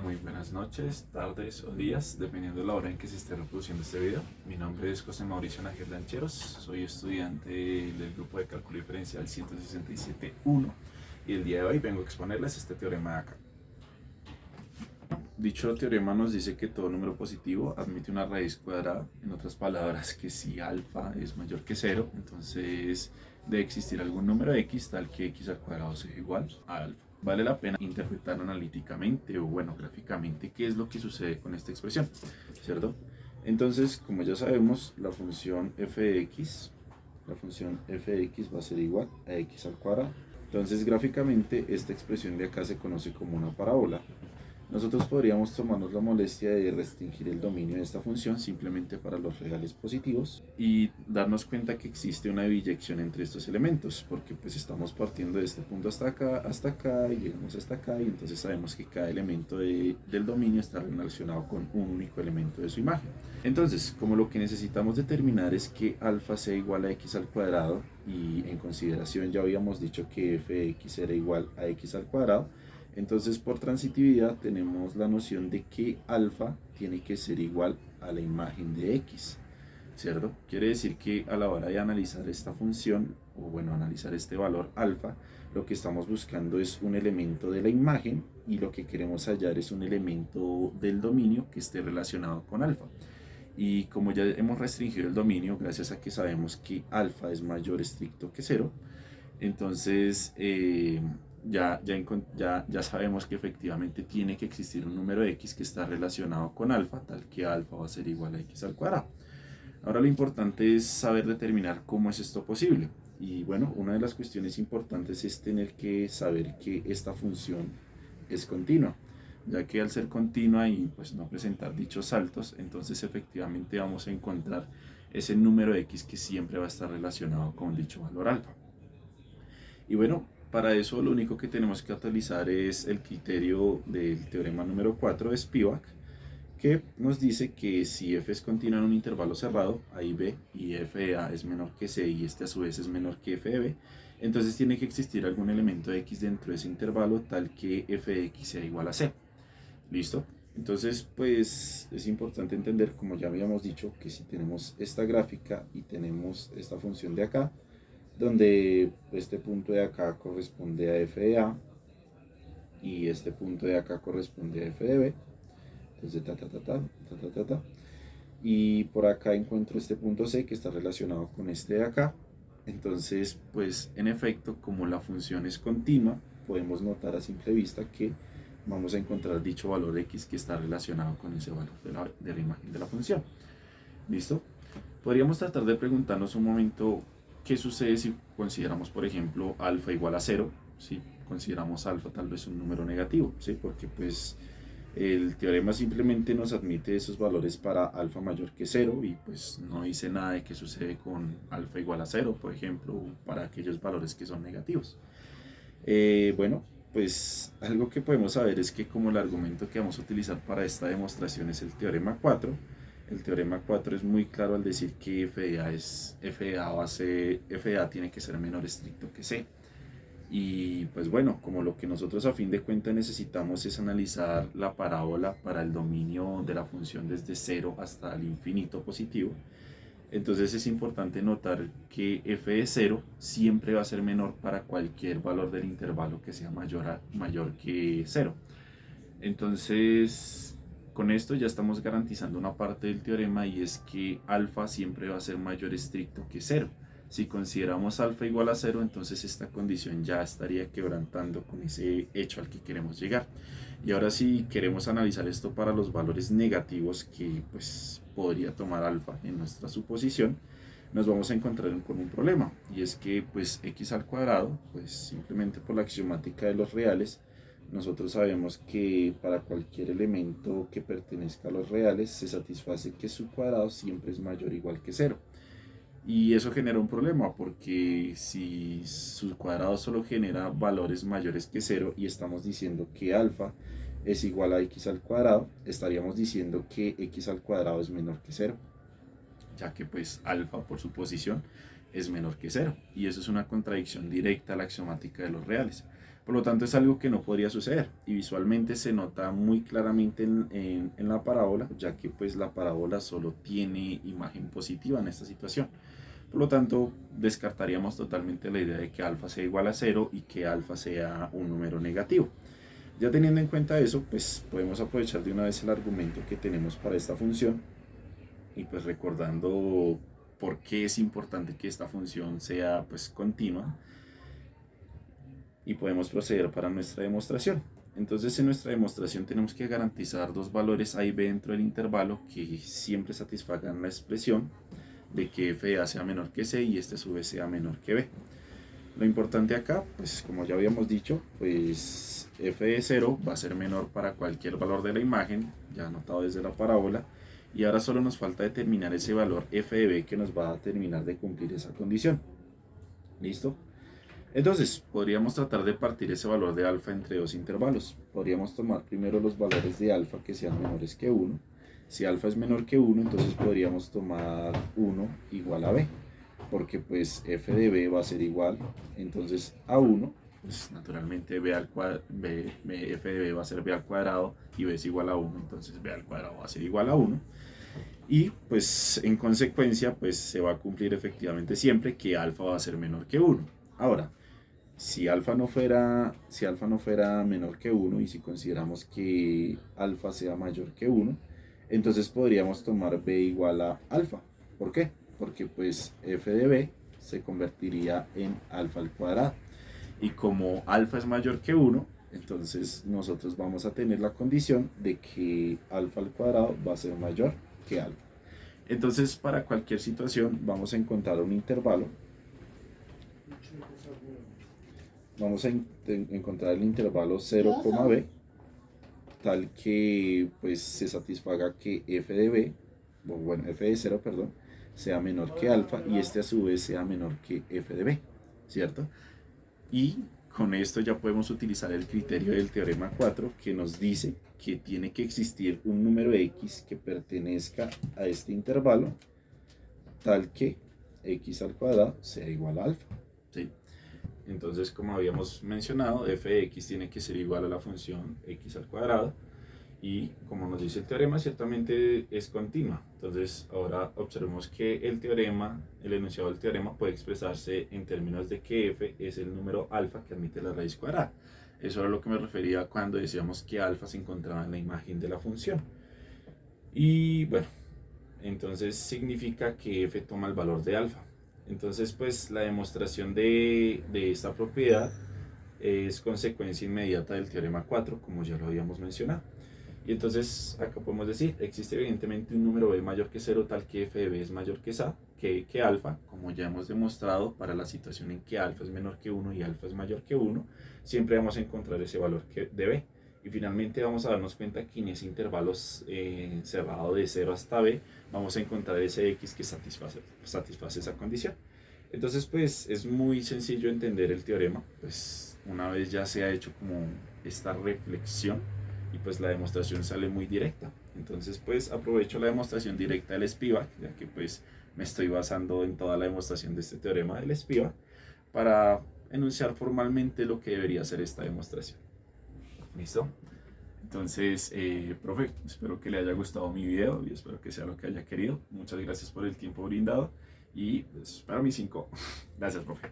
Muy buenas noches, tardes o días, dependiendo de la hora en que se esté reproduciendo este video. Mi nombre es José Mauricio Nájer Lancheros, soy estudiante del grupo de cálculo diferencial 167.1 y el día de hoy vengo a exponerles este teorema de acá. Dicho teorema nos dice que todo número positivo admite una raíz cuadrada, en otras palabras que si alfa es mayor que 0, entonces debe existir algún número x tal que x al cuadrado sea igual a alfa. Vale la pena interpretar analíticamente o bueno, gráficamente qué es lo que sucede con esta expresión, ¿cierto? Entonces, como ya sabemos, la función f de x va a ser igual a x al cuadrado. Entonces, gráficamente, esta expresión de acá se conoce como una parábola. Nosotros podríamos tomarnos la molestia de restringir el dominio de esta función simplemente para los reales positivos y darnos cuenta que existe una biyección entre estos elementos, porque pues estamos partiendo de este punto hasta acá y llegamos hasta acá, y entonces sabemos que cada elemento del dominio está relacionado con un único elemento de su imagen. Entonces, como lo que necesitamos determinar es que alfa sea igual a x al cuadrado, y en consideración ya habíamos dicho que f de x era igual a x al cuadrado, entonces por transitividad tenemos la noción de que alfa tiene que ser igual a la imagen de x, ¿cierto? Quiere decir que a la hora de analizar esta función, o bueno, analizar este valor alfa, lo que estamos buscando es un elemento de la imagen y lo que queremos hallar es un elemento del dominio que esté relacionado con alfa. Y como ya hemos restringido el dominio, gracias a que sabemos que alfa es mayor estricto que 0, entonces ya sabemos que efectivamente tiene que existir un número x que está relacionado con alfa, tal que alfa va a ser igual a x al cuadrado. Ahora lo importante es saber determinar cómo es esto posible. Y bueno, una de las cuestiones importantes es tener que saber que esta función es continua, ya que al ser continua y pues no presentar dichos saltos, entonces efectivamente vamos a encontrar ese número x que siempre va a estar relacionado con dicho valor alfa. Y bueno, para eso lo único que tenemos que utilizar es el criterio del teorema número 4 de Spivak, que nos dice que si f es continua en un intervalo cerrado, a y b, y f de a es menor que c y este a su vez es menor que f de b, entonces tiene que existir algún elemento de x dentro de ese intervalo tal que f de x sea igual a c. ¿Listo? Entonces, pues es importante entender, como ya habíamos dicho, que si tenemos esta gráfica y tenemos esta función de acá, donde este punto de acá corresponde a f de a y este punto de acá corresponde a f de b, entonces y por acá encuentro este punto c que está relacionado con este de acá. Entonces, pues en efecto, como la función es continua, podemos notar a simple vista que vamos a encontrar dicho valor x que está relacionado con ese valor de la imagen de la función. ¿Listo? Podríamos tratar de preguntarnos un momento qué sucede si consideramos, por ejemplo, alfa igual a 0, si consideramos alfa tal vez un número negativo, ¿sí? Porque pues el teorema simplemente nos admite esos valores para alfa mayor que 0 y pues no dice nada de qué sucede con alfa igual a 0, por ejemplo, para aquellos valores que son negativos. Bueno, pues algo que podemos saber es que como el argumento que vamos a utilizar para esta demostración es el teorema 4, el teorema 4 es muy claro al decir que f de a tiene que ser menor estricto que c. Y pues bueno, como lo que nosotros a fin de cuentas necesitamos es analizar la parábola para el dominio de la función desde 0 hasta el infinito positivo, entonces es importante notar que f de 0 siempre va a ser menor para cualquier valor del intervalo que sea mayor que 0. Entonces, con esto ya estamos garantizando una parte del teorema, y es que alfa siempre va a ser mayor estricto que 0. Si consideramos alfa igual a 0, entonces esta condición ya estaría quebrantando con ese hecho al que queremos llegar. Y ahora si queremos analizar esto para los valores negativos que pues podría tomar alfa en nuestra suposición, nos vamos a encontrar con un problema, y es que pues x al cuadrado, pues simplemente por la axiomática de los reales, nosotros sabemos que para cualquier elemento que pertenezca a los reales se satisface que su cuadrado siempre es mayor o igual que 0. Y eso genera un problema, porque si su cuadrado solo genera valores mayores que 0 y estamos diciendo que alfa es igual a x al cuadrado, estaríamos diciendo que x al cuadrado es menor que 0, ya que pues alfa por su posición es menor que 0, y eso es una contradicción directa a la axiomática de los reales. Por lo tanto, es algo que no podría suceder y visualmente se nota muy claramente en la parábola, ya que pues la parábola solo tiene imagen positiva en esta situación. Por lo tanto, descartaríamos totalmente la idea de que alfa sea igual a cero y que alfa sea un número negativo. Ya teniendo en cuenta eso, pues podemos aprovechar de una vez el argumento que tenemos para esta función y pues recordando por qué es importante que esta función sea pues continua, y podemos proceder para nuestra demostración. Entonces en nuestra demostración tenemos que garantizar dos valores a y b dentro del intervalo que siempre satisfagan la expresión de que f de a sea menor que c y este a su vez sea menor que b. Lo importante acá, pues como ya habíamos dicho, pues f de 0 va a ser menor para cualquier valor de la imagen, ya anotado desde la parábola, y ahora solo nos falta determinar ese valor f de b que nos va a terminar de cumplir esa condición. ¿Listo? Entonces, podríamos tratar de partir ese valor de alfa entre dos intervalos. Podríamos tomar primero los valores de alfa que sean menores que 1. Si alfa es menor que 1, entonces podríamos tomar 1 igual a b, porque pues f de b va a ser igual entonces a 1, pues naturalmente f de b va a ser b al cuadrado y b es igual a 1, entonces b al cuadrado va a ser igual a 1. Y pues en consecuencia pues se va a cumplir efectivamente siempre que alfa va a ser menor que 1. Ahora, si alfa no fuera menor que 1 y si consideramos que alfa sea mayor que 1, entonces podríamos tomar b igual a alfa. ¿Por qué? Porque pues f de b se convertiría en alfa al cuadrado. Y como alfa es mayor que 1, entonces nosotros vamos a tener la condición de que alfa al cuadrado va a ser mayor que alfa. Entonces para cualquier situación vamos a encontrar un intervalo. Vamos a encontrar el intervalo 0, b, tal que pues se satisfaga que f de b, bueno, f de 0, perdón, sea menor que alfa y este a su vez sea menor que f de b, ¿cierto? Y con esto ya podemos utilizar el criterio del teorema 4 que nos dice que tiene que existir un número x que pertenezca a este intervalo tal que x al cuadrado sea igual a alfa, ¿sí? Entonces, como habíamos mencionado, f de x tiene que ser igual a la función x al cuadrado y como nos dice el teorema, ciertamente es continua. Entonces, ahora observemos que el enunciado del teorema puede expresarse en términos de que f es el número alfa que admite la raíz cuadrada. Eso era lo que me refería cuando decíamos que alfa se encontraba en la imagen de la función. Y bueno, entonces significa que f toma el valor de alfa. Entonces, pues la demostración de esta propiedad es consecuencia inmediata del teorema 4, como ya lo habíamos mencionado. Y entonces acá podemos decir, existe evidentemente un número b mayor que 0 tal que f de b es mayor que alfa, como ya hemos demostrado para la situación en que alfa es menor que 1 y alfa es mayor que 1, siempre vamos a encontrar ese valor de b. Y finalmente vamos a darnos cuenta que en ese intervalo cerrado de 0 hasta b, vamos a encontrar ese x que satisface esa condición. Entonces pues es muy sencillo entender el teorema, pues una vez ya se ha hecho como esta reflexión y pues la demostración sale muy directa. Entonces pues aprovecho la demostración directa del Spivak, ya que pues me estoy basando en toda la demostración de este teorema del Spivak para enunciar formalmente lo que debería ser esta demostración. ¿Listo? Entonces, profe, espero que le haya gustado mi video y espero que sea lo que haya querido. Muchas gracias por el tiempo brindado y pues, para mis 5. Gracias, profe.